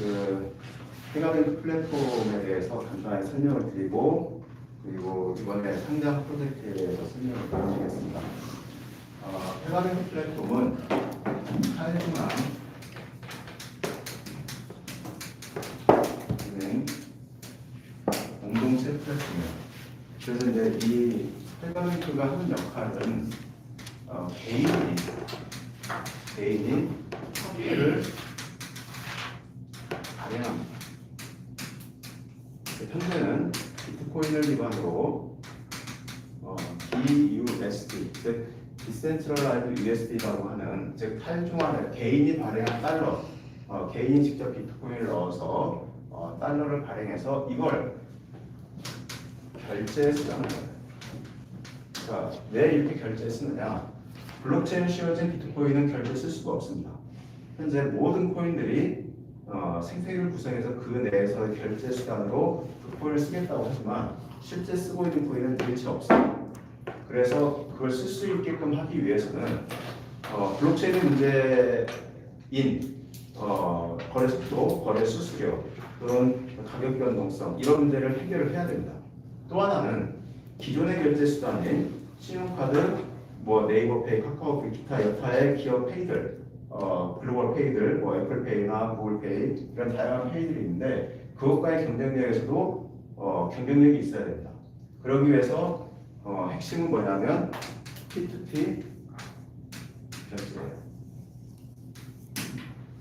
그 페가뱅크 플랫폼에 대해서 간단히 설명을 드리고 그리고 이번에 상장 프로젝트에 대해서 설명을 드리겠습니다. 페가뱅크 플랫폼은 사회중앙 은행 공동체 플랫폼이에요. 그래서 이제 이 페가뱅크가 하는 역할은 개인이 화폐를 발행합니다. 현재는 비트코인을 기반으로 DUSD, 즉 Decentralized USD라고 하는 즉 탈중앙 개인이 발행한 달러, 개인이 직접 비트코인을 넣어서 달러를 발행해서 이걸 결제에 쓰는 거예요. 자, 왜 이렇게 결제에 쓰느냐? 블록체인 씌워진 비트코인은 결제 쓸 수가 없습니다. 현재 모든 코인들이 생태계를 구성해서 그 내에서 결제 수단으로 그 코인을 쓰겠다고 하지만 실제 쓰고 있는 코인은 일체 없어요. 그래서 그걸 쓸 수 있게끔 하기 위해서는 블록체인 문제인 거래 속도, 거래 수수료, 그런 가격 변동성 이런 문제를 해결을 해야 됩니다. 또 하나는 기존의 결제 수단인 신용카드, 네이버페이, 카카오페이, 기타 여타의 기업 페이들, 글로벌 페이들, 애플페이나 구글페이 이런 다양한 페이들이 있는데 그것과의 경쟁력에서도 경쟁력이 있어야 됩니다. 그러기 위해서 핵심은 뭐냐면 P2P 결제예요.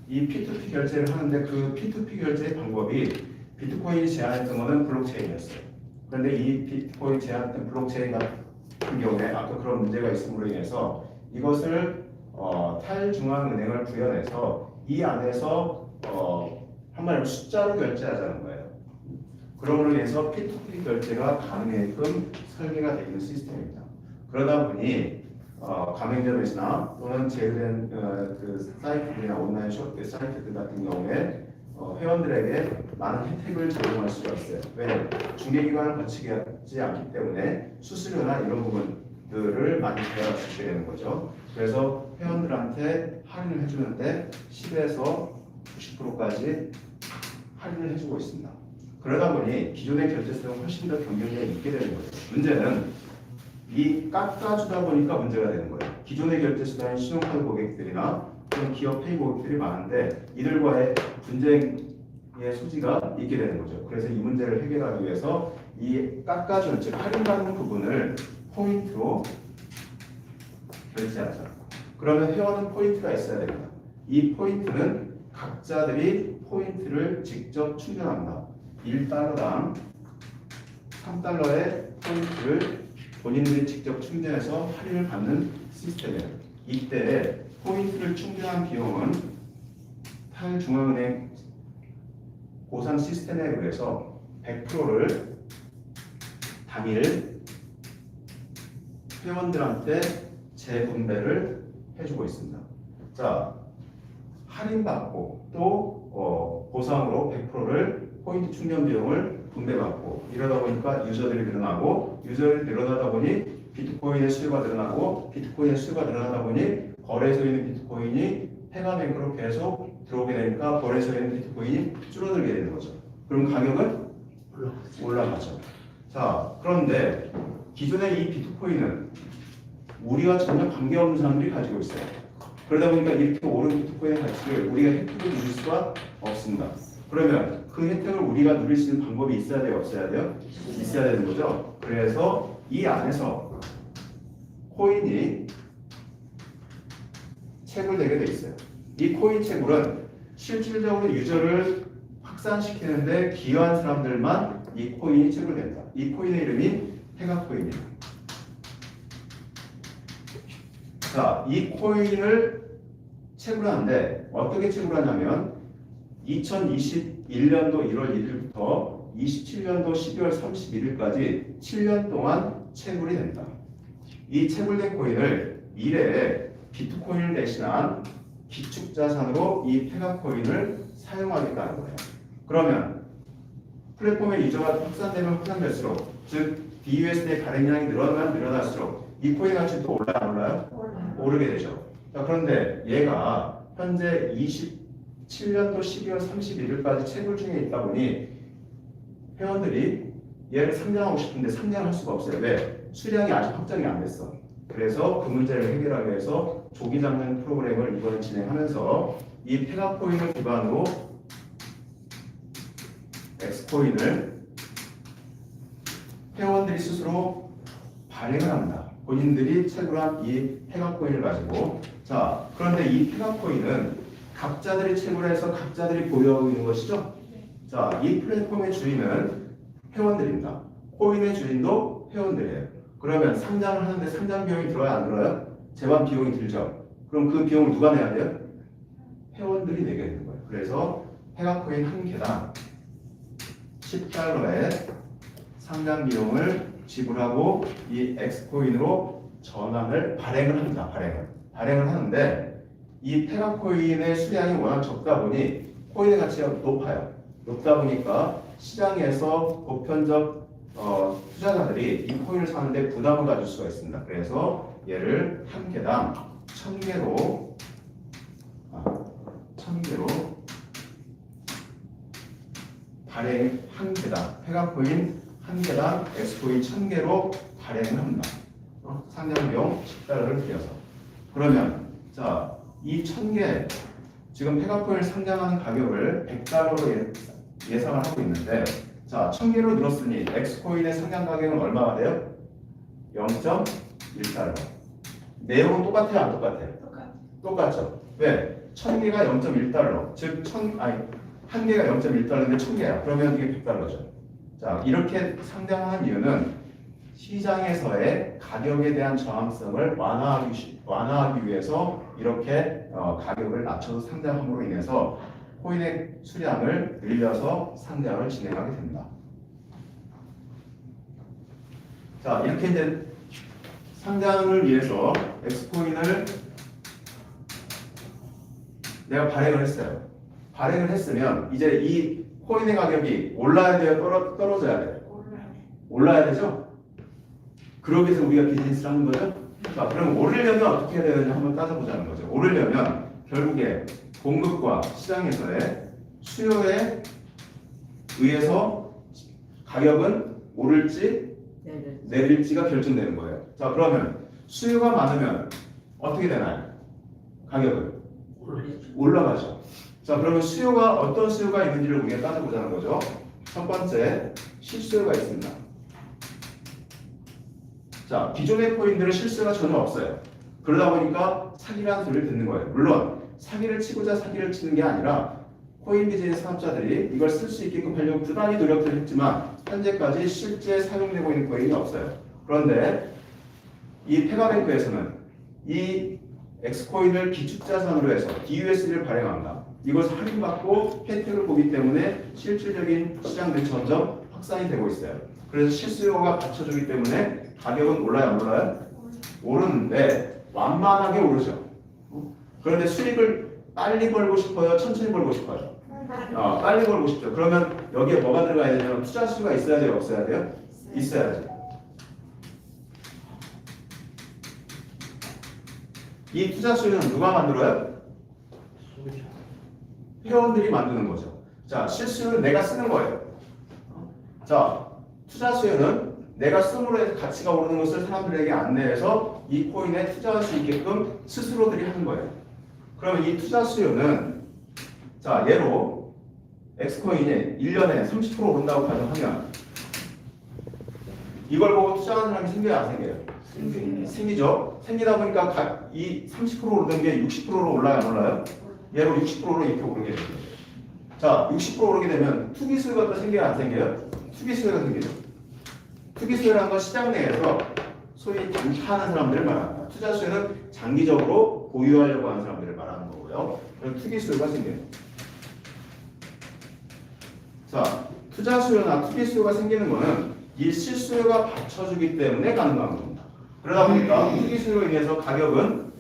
이 P2P 결제를 하는데 그 P2P 결제의 방법이 비트코인이 제안했던 것은 블록체인이었어요. 그런데 이 비트코인 제안했던 블록체인 같은 경우에 아까 그런 문제가 있음으로 인해서 이것을 탈중앙은행을 구현해서 이 안에서 한마디로 숫자로 결제하자는 거예요. 그러므로 인해서 P2P 결제가 가능하게끔 설계가 되어 있는 시스템입니다. 그러다 보니 가맹점에서나 또는 제휴된 그 사이트들이나 온라인 쇼핑 사이트들 같은 경우에 회원들에게 많은 혜택을 제공할 수가 있어요. 왜? 중개기관을 거치지 않기 때문에 수수료나 이런 부분들을 많이 부여할 수 있게 되는 거죠. 그래서 회원들한테 할인을 해주는데 10에서 90%까지 할인을 해주고 있습니다. 그러다 보니 기존의 결제수는 훨씬 더 경쟁력이 있게 되는 거죠. 문제는 이 깎아주다 보니까 문제가 되는 거예요. 기존의 결제수단인 신용카드 고객들이나 또는 기업 페이 고객들이 많은데 이들과의 분쟁의 소지가 있게 되는 거죠. 그래서 이 문제를 해결하기 위해서 이 깎아주는, 즉 할인받는 부분을 포인트로 결제하자. 그러면 회원은 포인트가 있어야 됩니다. 이 포인트는 각자들이 포인트를 직접 충전합니다. 1달러당 3달러의 포인트를 본인들이 직접 충전해서 할인을 받는 시스템이에요. 이때 포인트를 충전한 비용은 탈중앙은행 보상 시스템에 의해서 100%를 당일 회원들한테 재분배를 해주고 있습니다. 자, 할인받고 또 보상으로 100%를 포인트 충전 비용을 분배받고 이러다 보니까 유저들이 늘어나고 유저들이 늘어나다 보니 비트코인의 수요가 늘어나고 비트코인의 수요가 늘어나다 보니 거래소에 있는 비트코인이 페가뱅크로 계속 들어오게 되니까 거래소에 있는 비트코인이 줄어들게 되는 거죠. 그럼 가격은 올라가죠. 자, 그런데 기존의 이 비트코인은 우리가 전혀 관계없는 사람들이 가지고 있어요. 그러다 보니까 이렇게 오른 비트코인의 가치를 우리가 혜택을 누릴 수가 없습니다. 그러면 그 혜택을 우리가 누릴 수 있는 방법이 있어야 돼요? 없어야 돼요? 있어야 되는 거죠. 그래서 이 안에서 코인이 채굴되게 돼 있어요. 이 코인 채굴은 실질적으로 유저를 확산시키는데 기여한 사람들만 이 코인이 채굴됩니다. 이 코인의 이름이 페가코인이에요. 자, 이 코인을 채굴하는데 어떻게 채굴하냐면 2021년도 1월 1일부터 27년도 12월 31일까지 7년 동안 채굴이 됩니다. 이 채굴된 코인을 미래에 비트코인을 대신한 기축자산으로 이 페가코인을 사용하겠다는 거예요. 그러면 플랫폼의 유저가 확산되면 확산될수록 즉 DUSD의 발행량이 늘어나면 늘어날수록 이 코인 가치도 또 올라요? 안 올라요? 오르게 되죠. 자, 그런데 얘가 현재 2017년도 12월 31일까지 채굴 중에 있다 보니 회원들이 얘를 상장하고 싶은데 상장할 수가 없어요. 왜? 수량이 아직 확정이 안 됐어. 그래서 그 문제를 해결하기 위해서 조기 장면 프로그램을 이번에 진행하면서 이 페가코인을 기반으로 엑스코인을 회원들이 스스로 발행을 합니다. 본인들이 채굴한 이 페가코인을 가지고. 자, 그런데 이 페가코인은 각자들이 채굴해서 각자들이 보유하고 있는 것이죠. 자, 이 플랫폼의 주인은 회원들입니다. 코인의 주인도 회원들이에요. 그러면 상장을 하는데 상장 비용이 들어야 안 들어요? 제반 비용이 들죠. 그럼 그 비용을 누가 내야 돼요? 회원들이 내게 되는 거예요. 그래서 페가코인 한 개당 $10의 상장 비용을 지불하고 이 엑스코인으로 전환을 발행을 합니다. 발행을 하는데 이 페가코인의 수량이 워낙 적다 보니 코인의 가치가 높아요. 높다 보니까 시장에서 보편적 투자자들이 이 코인을 사는데 부담을 가질 수가 있습니다. 그래서 얘를 한 개당 1000개로 발행 한 개당 페가코인 한 개당 엑스코인 1000개로 발행을 합니다. 상장 비용 $10를 들여서. 그러면 자, 이 1000개 지금 페가코인을 상장하는 가격을 $100로 예상을 하고 있는데 자, 1000개로 늘었으니 엑스코인의 상장 가격은 얼마가 돼요? $0.1. 내용은 똑같아요, 안 똑같아요? 똑같죠. 왜? 1000개가 $0.1. 즉 한 개가 $0.1인데 1000개야. 그러면 이게 $100죠. 자, 이렇게 상장하는 이유는 시장에서의 가격에 대한 저항성을 완화하기 위해서 이렇게 가격을 낮춰서 상장함으로 인해서 코인의 수량을 늘려서 상장을 진행하게 됩니다. 자, 이렇게 이제 상장을 위해서 엑스코인을 내가 발행을 했어요. 발행을 했으면 이제 이 코인의 가격이 올라야 돼요? 떨어져야 돼요? 올라야 되죠? 그러기 위해서 우리가 비즈니스를 하는 거죠? 자, 그럼 오르려면 어떻게 해야 되느냐 한번 따져보자는 거죠. 오르려면 결국에 공급과 시장에서의 수요에 의해서 가격은 오를지 내릴지가 결정되는 거예요. 자, 그러면 수요가 많으면 어떻게 되나요? 가격은 올라가죠. 자, 그러면 수요가 어떤 수요가 있는지를 우리가 따져보자는 거죠. 첫 번째, 실수요가 있습니다. 자, 기존의 코인들은 실수요가 전혀 없어요. 그러다 보니까 사기라는 소리를 듣는 거예요. 물론 사기를 치고자 사기를 치는 게 아니라 코인 비즈니스 사업자들이 이걸 쓸 수 있게끔 하려고 부단히 노력을 했지만 현재까지 실제 사용되고 있는 코인이 없어요. 그런데 이 페가뱅크에서는 이 엑스코인을 기축자산으로 해서 DUSD를 발행합니다. 이것을 할인받고 혜택을 보기 때문에 실질적인 시장들이 점점 확산이 되고 있어요. 그래서 실수요가 받쳐주기 때문에 가격은 올라요, 안 올라요? 오르는데 완만하게 오르죠. 그런데 수익을 빨리 벌고 싶어요? 천천히 벌고 싶어요? 빨리 벌고 싶죠. 그러면 여기에 뭐가 들어가야 되냐면 투자 수가 있어야 돼요? 없어야 돼요? 있어야죠. 이 투자 수는 누가 만들어요? 회원들이 만드는 거죠. 자, 실수요는 내가 쓰는 거예요. 자, 투자 수요는 내가 쓰므로 해서 가치가 오르는 것을 사람들에게 안내해서 이 코인에 투자할 수 있게끔 스스로들이 하는 거예요. 그러면 이 투자 수요는 자, 예로 엑스코인이 1년에 30% 오른다고 가정하면 이걸 보고 투자하는 사람이 생겨요, 안 생겨요? 생기죠. 생기다 보니까 이 30% 오르던 게 60%로 올라요, 안 올라요? 얘로 60%로 이렇게 오르게 됩니다. 자, 60% 오르게 되면 투기 수요가 또 생겨요, 안 생겨요? 투기 수요가 생기죠. 투기 수요라는 건 시장 내에서 소위 단타하는 사람들을 말합니다. 투자 수요는 장기적으로 보유하려고 하는 사람들을 말하는 거고요. 그럼 투기 수요가 생겨요. 자, 투자 수요나 투기 수요가 생기는 거는 이 실수요가 받쳐주기 때문에 가능한 겁니다. 그러다 보니까 투기 수요로 인해서 가격은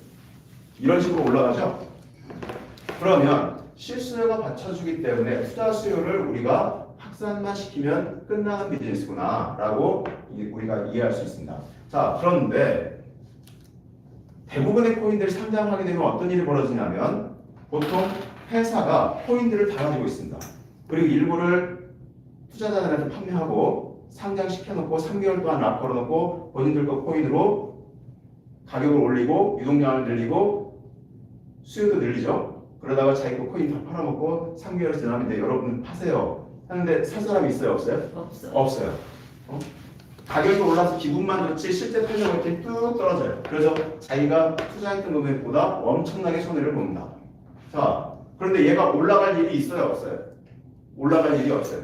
이런 식으로 올라가죠. 그러면 실수요가 받쳐주기 때문에 투자 수요를 우리가 확산만 시키면 끝나는 비즈니스구나 라고 우리가 이해할 수 있습니다. 자, 그런데 대부분의 코인들이 상장하게 되면 어떤 일이 벌어지냐면 보통 회사가 코인들을 다 가지고 있습니다. 그리고 일부를 투자자들한테 판매하고 상장시켜놓고 3개월 동안 락 걸어놓고 본인들 거 코인으로 가격을 올리고 유동량을 늘리고 수요도 늘리죠. 그러다가 자기 거 코인 다 팔아먹고 3개월 지나면 이제 여러분 파세요 하는데 살 사람이 있어요? 없어요? 없어요. 가격이 올라서 기분만 좋지 실제 팔려고 이렇게 뚝 떨어져요. 그래서 자기가 투자했던 금액보다 엄청나게 손해를 본다. 자, 그런데 얘가 올라갈 일이 있어요? 없어요? 올라갈 일이 없어요.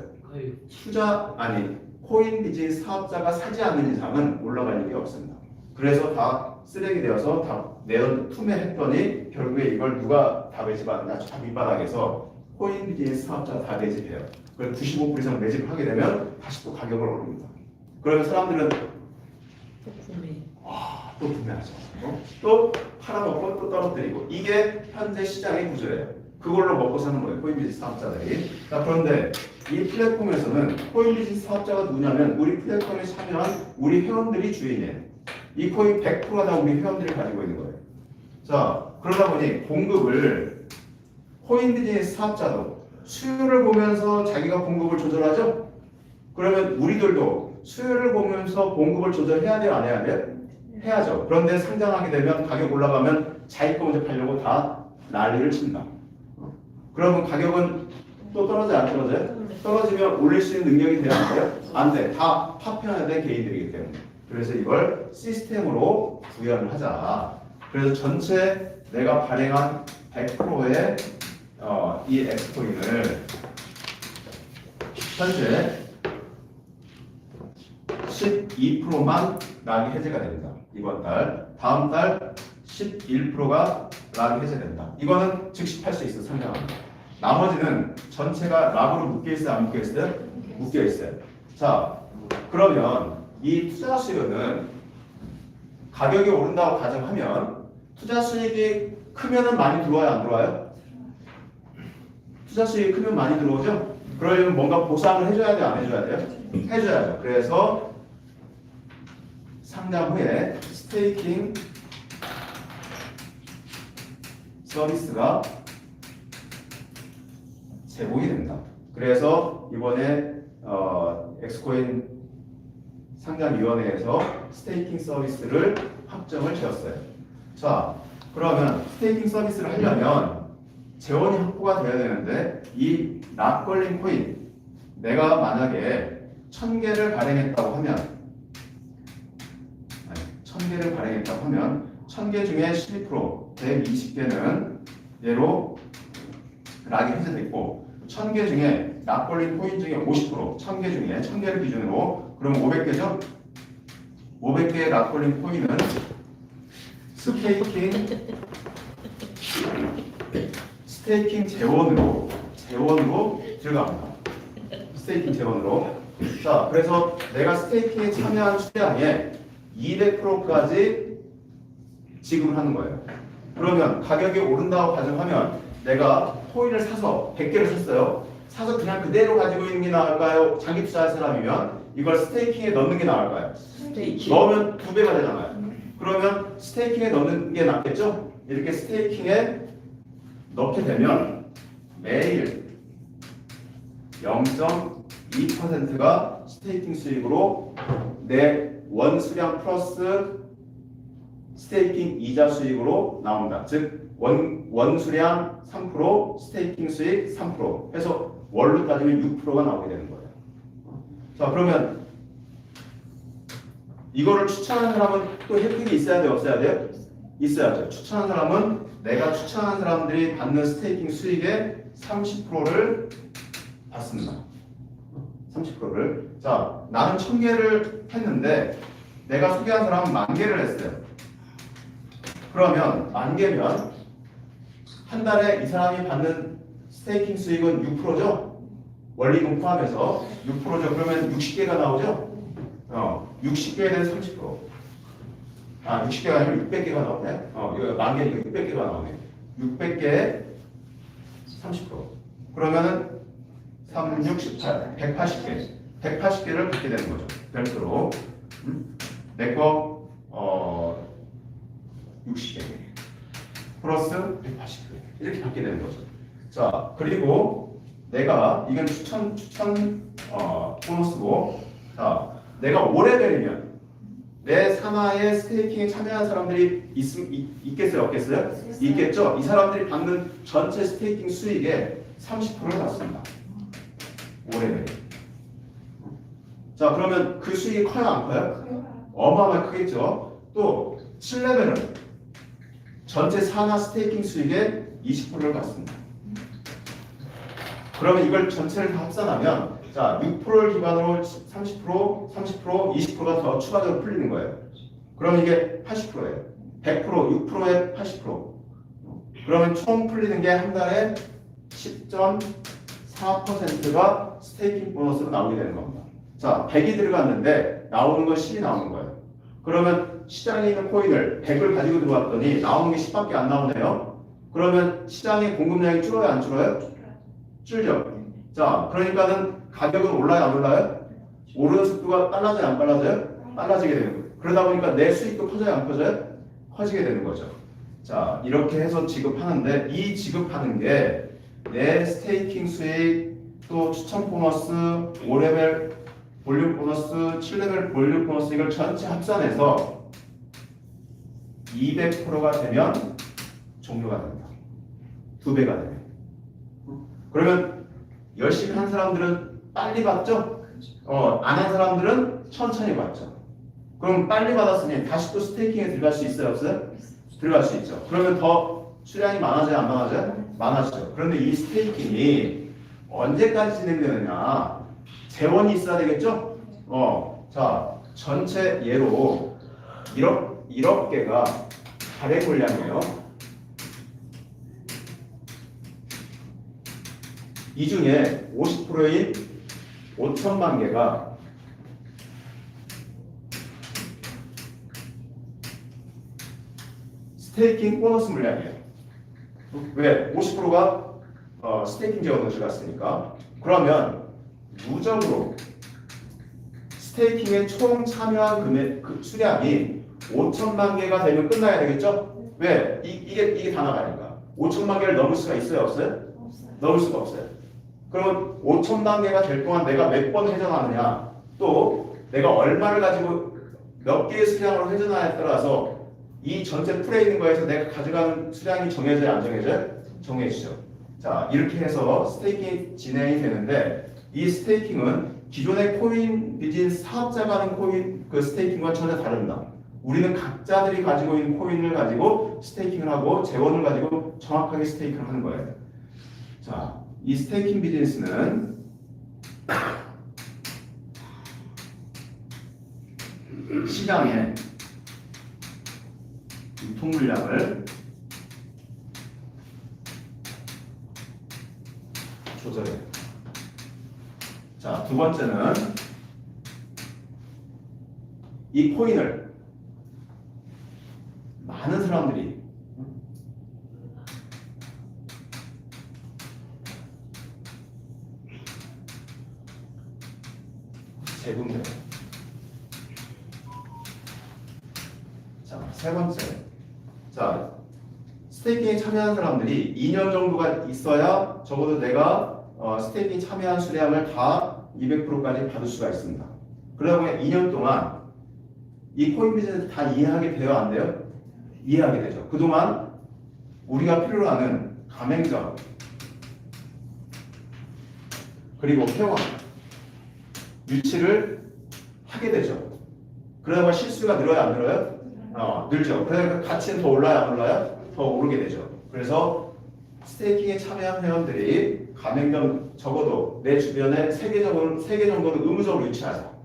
코인 비즈니스 사업자가 사지 않는 이상은 올라갈 일이 없습니다. 그래서 다 쓰레기 되어서 다 투매했더니 결국에 이걸 누가 다 매집하느냐? 저 밑바닥에서 코인 비즈니스 사업자가 다 매집해요. 그래서 95% 이상 매집을 하게 되면 다시 또 가격을 오릅니다. 그러면 사람들은 또 구매하죠. 또 팔아먹고 또 떨어뜨리고 이게 현재 시장의 구조예요. 그걸로 먹고 사는 거예요. 코인 비즈니스 사업자들이. 자, 그런데 이 플랫폼에서는 코인 비즈니스 사업자가 누구냐면 우리 플랫폼에 참여한 우리 회원들이 주인이에요. 이 코인 100%가 다 우리 회원들이 가지고 있는 거예요. 자, 그러다 보니 공급을 코인 비즈니스 사업자도 수요를 보면서 자기가 공급을 조절하죠. 그러면 우리들도 수요를 보면서 공급을 조절해야 돼요? 안 해야 돼요? 해야죠. 그런데 상장하게 되면 가격 올라가면 자기 거 먼저 팔려고 다 난리를 친다. 그러면 가격은 또 떨어져요? 안 떨어져요? 떨어지면 올릴 수 있는 능력이 돼야 안 돼요? 안 돼. 다 파편화된 개인들이기 때문에. 그래서 이걸 시스템으로 구현을 하자. 그래서 전체 내가 발행한 100%의 이 엑스코인을 현재 12%만 락이 해제가 됩니다. 이번 달. 다음 달 11%가 락이 해제된다. 이거는 즉시 팔 수 있어 상장합니다. 나머지는 전체가 락으로 묶여있어요? 안 묶여있어요? 묶여있어요. 자, 그러면 이 투자 수요는 가격이 오른다고 가정하면 투자 수익이 크면은 많이 들어와요? 안 들어와요? 투자 수익이 크면 많이 들어오죠? 그러려면 뭔가 보상을 해줘야 돼요? 안 해줘야 돼요? 해줘야죠. 그래서 상장 후에 스테이킹 서비스가 제공이 됩니다. 그래서 이번에 엑스코인 상장위원회에서 스테이킹 서비스를 확정을 지었어요. 자, 그러면 스테이킹 서비스를 하려면 재원이 확보가 돼야 되는데 이 락 걸린 코인 내가 만약에 1000개를 발행했다고 하면 1000개 중에 12% 120개는 얘로 락이 해제됐고 1000개 중에 락 걸린 코인 중에 50% 1000개 중에 1000개를 기준으로 그러면 500개죠? 500개의 락 걸린 코인은 스테이킹 재원으로 들어갑니다. 스테이킹 재원으로. 자, 그래서 내가 스테이킹에 참여한 수량의 200%까지 지급을 하는 거예요. 그러면 가격이 오른다고 가정하면 내가 코인을 사서 100개를 샀어요. 사서 그냥 그대로 가지고 있는 게 나을까요? 장기 투자할 사람이면 이걸 스테이킹에 넣는 게 나을까요? 넣으면 2배가 되잖아요. 그러면 스테이킹에 넣는 게 낫겠죠? 이렇게 스테이킹에 넣게 되면 매일 0.2%가 스테이킹 수익으로 내 원수량 플러스 스테이킹 이자 수익으로 나온다. 즉 원수량 3%, 스테이킹 수익 3% 해서 월로 따지면 6%가 나오게 되는 거예요. 자, 그러면 이거를 추천하는 사람은 또 혜택이 있어야 돼요? 없어야 돼요? 있어야죠. 추천하는 사람은 내가 추천한 사람들이 받는 스테이킹 수익의 30%를 받습니다. 30%를. 자, 나는 1000개를 했는데 내가 소개한 사람은 10,000개를 했어요. 그러면 10,000개면 한 달에 이 사람이 받는 스테이킹 수익은 6%죠? 원리금 포함해서 6%죠. 그러면 60개가 나오죠? 60개에 대해서 30%. 60개가 아니라 600개가 나오네. 이거 10,000개니까 600개가 나오네. 600개에 30%. 그러면은 3, 6, 18, 180개. 180개를 받게 되는 거죠. 별도로. 내 거, 60개. 플러스 180개. 이렇게 받게 되는 거죠. 자, 그리고 내가 이건 추천 보너스고, 자, 내가 5레벨이면 내 산하에 스테이킹에 참여한 사람들이 있겠어요? 없겠어요? 있겠죠? 이 사람들이 받는 전체 스테이킹 수익의 30%를 받습니다. 5레벨. 자, 그러면 그 수익이 커요? 안 커요? 어마어마하게 크겠죠? 또 7레벨은 전체 산하 스테이킹 수익의 20%를 받습니다. 그러면 이걸 전체를 다 합산하면 자, 6%를 기반으로 30%, 20%가 더 추가적으로 풀리는 거예요. 그럼 이게 80%예요. 100%, 6%에 80%. 그러면 총 풀리는 게 한 달에 10.4%가 스테이킹 보너스로 나오게 되는 겁니다. 자, 100이 들어갔는데 나오는 건 10이 나오는 거예요. 그러면 시장에 있는 코인을 100을 가지고 들어왔더니 나오는 게 10밖에 안 나오네요. 그러면 시장의 공급량이 줄어요? 안 줄어요? 줄죠. 자, 그러니까는 가격은 올라요? 안 올라요? 오르는 속도가 빨라져요? 안 빨라져요? 빨라지게 되는 거예요. 그러다 보니까 내 수익도 커져요? 안 커져요? 커지게 되는 거죠. 자, 이렇게 해서 지급하는데 이 지급하는 게 내 스테이킹 수익, 또 추천 보너스, 5레벨 볼륨 보너스, 7레벨 볼륨 보너스 이걸 전체 합산해서 200%가 되면 종료가 됩니다. 2배가 되면. 그러면 열심히 한 사람들은 빨리 받죠? 안 한 사람들은 천천히 받죠. 그럼 빨리 받았으니 다시 또 스테이킹에 들어갈 수 있어요? 없어요? 들어갈 수 있죠. 그러면 더 수량이 많아져요? 안 많아져요? 많아지죠. 그런데 이 스테이킹이 언제까지 진행되느냐? 재원이 있어야 되겠죠? 자, 전체 예로 1억 개가 발행 물량이에요. 이 중에 50%인 5천만 개가 스테이킹 보너스 물량이에요. 왜? 50%가 스테이킹 재원으로 들어갔으니까. 그러면 누적으로 스테이킹에 총 참여한 금액 수량이 5천만 개가 되면 끝나야 되겠죠? 왜? 이게 다 나가니까. 5천만 개를 넘을 수가 있어요? 없어요? 넘을 수가 없어요. 그러면 5천만 개가 될 동안 내가 몇 번 회전하느냐, 또 내가 얼마를 가지고 몇 개의 수량으로 회전하냐에 따라서 이 전체 풀에 있는 거에서 내가 가져가는 수량이 정해져요? 안 정해져요? 정해지죠. 자, 이렇게 해서 스테이킹이 진행이 되는데 이 스테이킹은 기존의 코인 비즈니스 사업자가 하는 코인 그 스테이킹과 전혀 다릅니다. 우리는 각자들이 가지고 있는 코인을 가지고 스테이킹을 하고 재원을 가지고 정확하게 스테이킹을 하는 거예요. 자, 이 스테이킹 비즈니스는 시장의 유통 물량을 조절해요. 자, 두 번째는 이 코인을 많은 사람들이 재분배해요. 자, 세 번째. 자, 스테이킹에 참여한 사람들이 2년 정도가 있어야 적어도 내가 스테이킹 참여한 수량을 다 200%까지 받을 수가 있습니다. 그러다 보니 2년 동안 이 코인 비즈니스 다 이해하게 돼요? 안 돼요? 이해하게 되죠. 그동안 우리가 필요로 하는 가맹점 그리고 회원 유치를 하게 되죠. 그러다 보니 실수가 늘어요? 안 늘어요? 늘죠. 그러니까 가치는 더 올라요? 안 올라요? 더 오르게 되죠. 그래서 스테이킹에 참여한 회원들이 가맹점 적어도 내 주변에 3개 정도는 의무적으로 유치하자.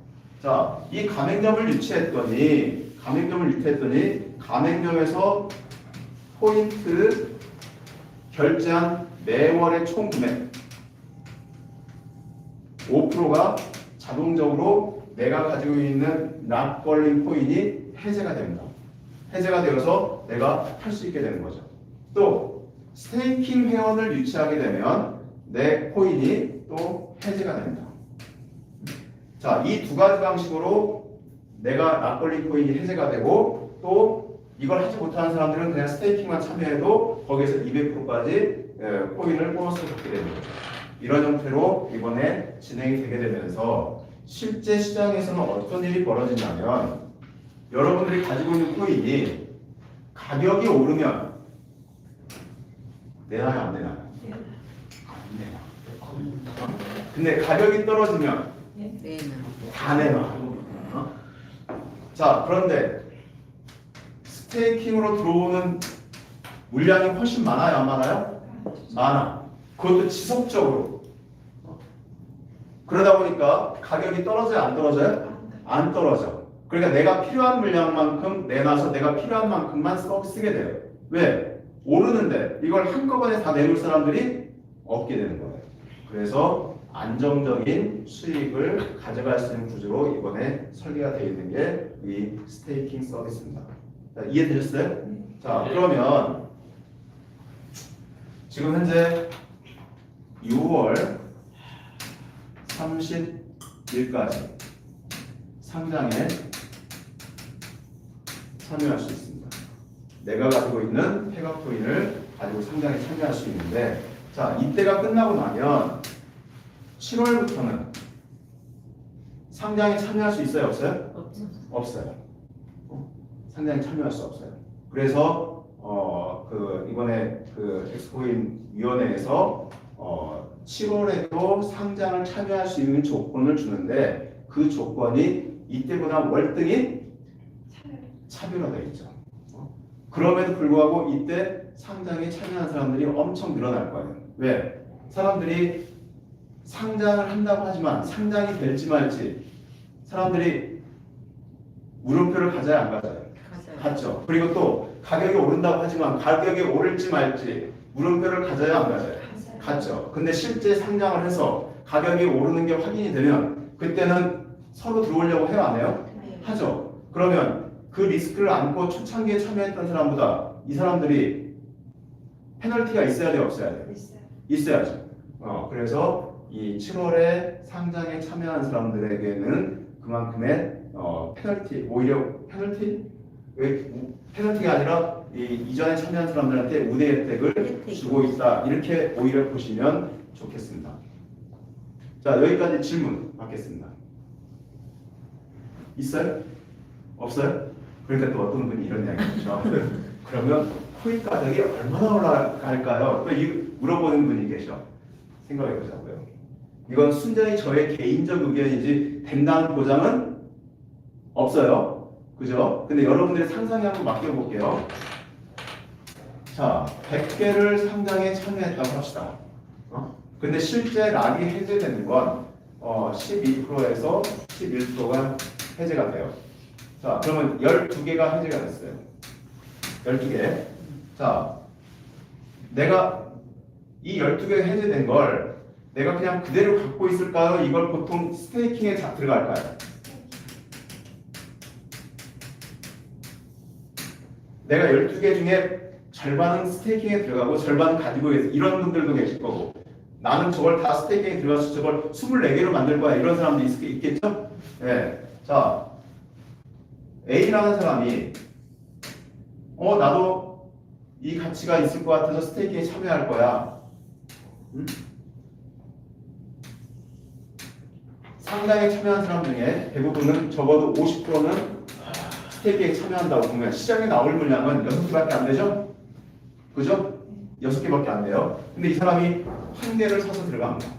자, 이 가맹점을 유치했더니 가맹점에서 포인트 결제한 매월의 총 금액 5%가 자동적으로 내가 가지고 있는 락 걸린 코인이 해제가 됩니다. 해제가 되어서 내가 할 수 있게 되는 거죠. 또 스테이킹 회원을 유치하게 되면 내 코인이 또 해제가 됩니다. 자, 이 두 가지 방식으로 내가 락 걸린 코인이 해제가 되고 또 이걸 하지 못하는 사람들은 그냥 스테이킹만 참여해도 거기에서 200%까지 코인을 보너스로 받게 되는 거죠. 이런 형태로 이번에 진행이 되게 되면서 실제 시장에서는 어떤 일이 벌어지냐면 여러분들이 가지고 있는 코인이 가격이 오르면 내놔요 안 내놔요? 안 내놔. 근데 가격이 떨어지면 다 내놔. 자, 그런데 스테이킹으로 들어오는 물량이 훨씬 많아요 안 많아요? 많아. 그것도 지속적으로. 그러다 보니까 가격이 떨어져요 안 떨어져요? 안 떨어져. 그러니까 내가 필요한 물량만큼 내놔서 내가 필요한 만큼만 쓰게 돼요. 왜? 오르는데 이걸 한꺼번에 다 내놓을 사람들이 없게 되는 거예요. 그래서 안정적인 수익을 가져갈 수 있는 구조로 이번에 설계가 되어 있는 게 이 스테이킹 서비스입니다. 자, 이해되셨어요? 자, 그러면 지금 현재 6월 30일까지 상장에 참여할 수 있습니다. 내가 가지고 있는 페가코인을 가지고 상장에 참여할 수 있는데, 자, 이때가 끝나고 나면 7월부터는 상장에 참여할 수 있어요? 없어요? 없어요. 상장에 참여할 수 없어요. 그래서 이번에 엑스코인 위원회에서 7월에도 상장을 참여할 수 있는 조건을 주는데 그 조건이 이때보다 월등히 차별화되어 있죠. 그럼에도 불구하고 이때 상장에 참여한 사람들이 엄청 늘어날 거예요. 왜? 사람들이 상장을 한다고 하지만 상장이 될지 말지 사람들이 물음표를 가져야 안 가져요? 갔죠. 그리고 또 가격이 오른다고 하지만 가격이 오를지 말지 물음표를 가져야 안 가져요? 갔죠. 근데 실제 상장을 해서 가격이 오르는 게 확인이 되면 그때는 서로 들어오려고 해요 안 해요? 하죠. 그러면 그 리스크를 안고 초창기에 참여했던 사람보다 이 사람들이 페널티가 있어야 돼요 없어야 돼요? 있어야죠. 그래서 이 7월에 상장에 참여한 사람들에게는 그만큼의 페널티, 오히려 페널티가 아니라 이전에 참여한 사람들한테 우대 혜택을 주고 있다. 이렇게 오히려 보시면 좋겠습니다. 자, 여기까지 질문 받겠습니다. 있어요? 없어요? 그러니까 또 어떤 분이 이런 이야기죠. 그러면 코인 가격이 얼마나 올라갈까요? 또 물어보는 분이 계셔. 생각해 보자고요. 이건 순전히 저의 개인적 의견이지 된다는 보장은 없어요. 그죠? 근데 여러분들의 상상에 한번 맡겨볼게요. 자, 100개를 상장에 참여했다고 합시다. 근데 실제 락이 해제되는 건 12%에서 11%가 해제가 돼요. 자, 그러면 12개가 해제가 됐어요. 12개. 자, 내가 이 12개가 해제된 걸 내가 그냥 그대로 갖고 있을까요? 이걸 보통 스테이킹에 들어갈까요? 내가 12개 중에 절반은 스테이킹에 들어가고 절반은 가지고 있어. 이런 분들도 계실 거고 나는 저걸 다 스테이킹에 들어가서 저걸 24개로 만들 거야. 이런 사람도 있겠죠? 네. 자, A라는 사람이 나도 이 가치가 있을 것 같아서 스테이킹에 참여할 거야. 상장에 참여한 사람 중에 대부분은 적어도 50%는 스테이킹에 참여한다고 보면 시장에 나올 물량은 6개밖에 안 되죠? 그죠? 6개밖에 안 돼요. 근데 이 사람이 1개를 사서 들어갑니다.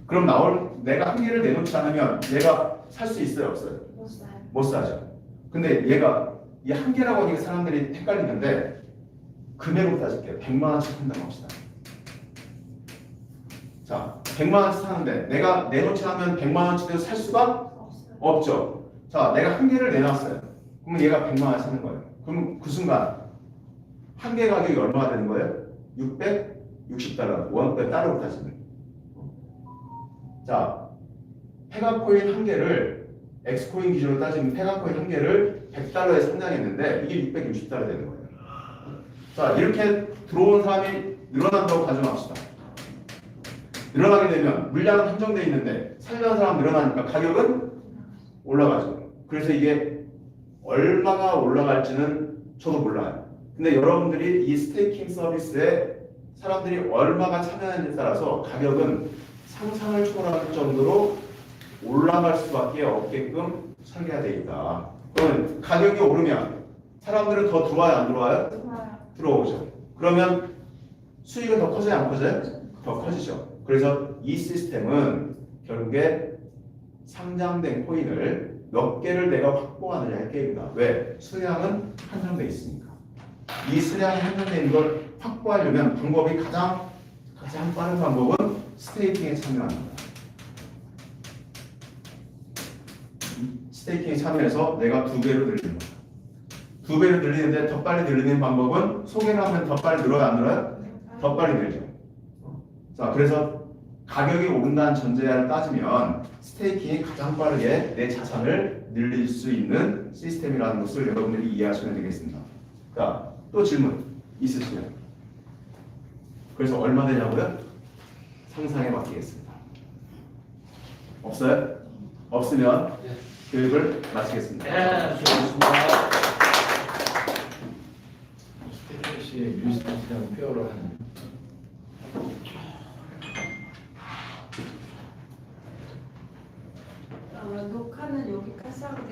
그럼 내가 1개를 내놓지 않으면 얘가 살 수 있어요? 없어요? 못 사죠. 근데 얘가 이 1개라고 하니까 사람들이 헷갈리는데 금액으로 따질게요. 100만 원씩 한다고 합시다. 자, 100만 원씩 사는데 내가 내놓지 않으면 100만 원치도 살 수가 없죠. 자, 내가 1개를 내놨어요. 그러면 얘가 100만 원 사는 거예요. 그럼 그 순간 1개 가격이 얼마가 되는 거예요? 660달러. 원가에 따로 따지면. 자, 페가코인 1개를 엑스코인 기준으로 따지면 페가코인 1개를 100달러에 상장했는데 이게 660달러 되는 거예요. 자, 이렇게 들어온 사람이 늘어난다고 가정합시다. 늘어나게 되면 물량은 한정되어 있는데 살려는 사람 늘어나니까 가격은 올라가죠. 그래서 이게 얼마가 올라갈지는 저도 몰라요. 근데 여러분들이 이 스테이킹 서비스에 사람들이 얼마가 참여하느냐에 따라서 가격은 상상을 초월할 정도로 올라갈 수밖에 없게끔 설계가 되어 있다. 그러면 가격이 오르면 사람들은 더 들어와요, 안 들어와요? 들어오죠. 그러면 수익은 더 커져요, 안 커져요? 더 커지죠. 그래서 이 시스템은 결국에 상장된 코인을 몇 개를 내가 확보하느냐 할 게임이다. 왜? 수량은 한정돼 있으니까. 이 수량이 한정돼 있는 걸 확보하려면 방법이 가장 빠른 방법은 스테이킹에 참여하는 거야. 스테이킹에 참여해서 내가 2배로 늘리는 거야. 2배로 늘리는데 더 빨리 늘리는 방법은 소개를 하면 더 빨리 늘어요, 안 늘어요? 더 빨리 늘죠. 자, 그래서 가격이 오른다는 전제를 따지면 스테이킹이 가장 빠르게 내 자산을 늘릴 수 있는 시스템이라는 것을 여러분들이 이해하시면 되겠습니다. 자, 또 질문 있으시면. 그래서 얼마 되냐고요? 상상에 맡기겠습니다. 없어요? 없으면 교육을 마치겠습니다. 네, 수고하셨습니다. 스테이크 씨의 뮤지컬 페어를 하는. 녹화는 여기까지 하고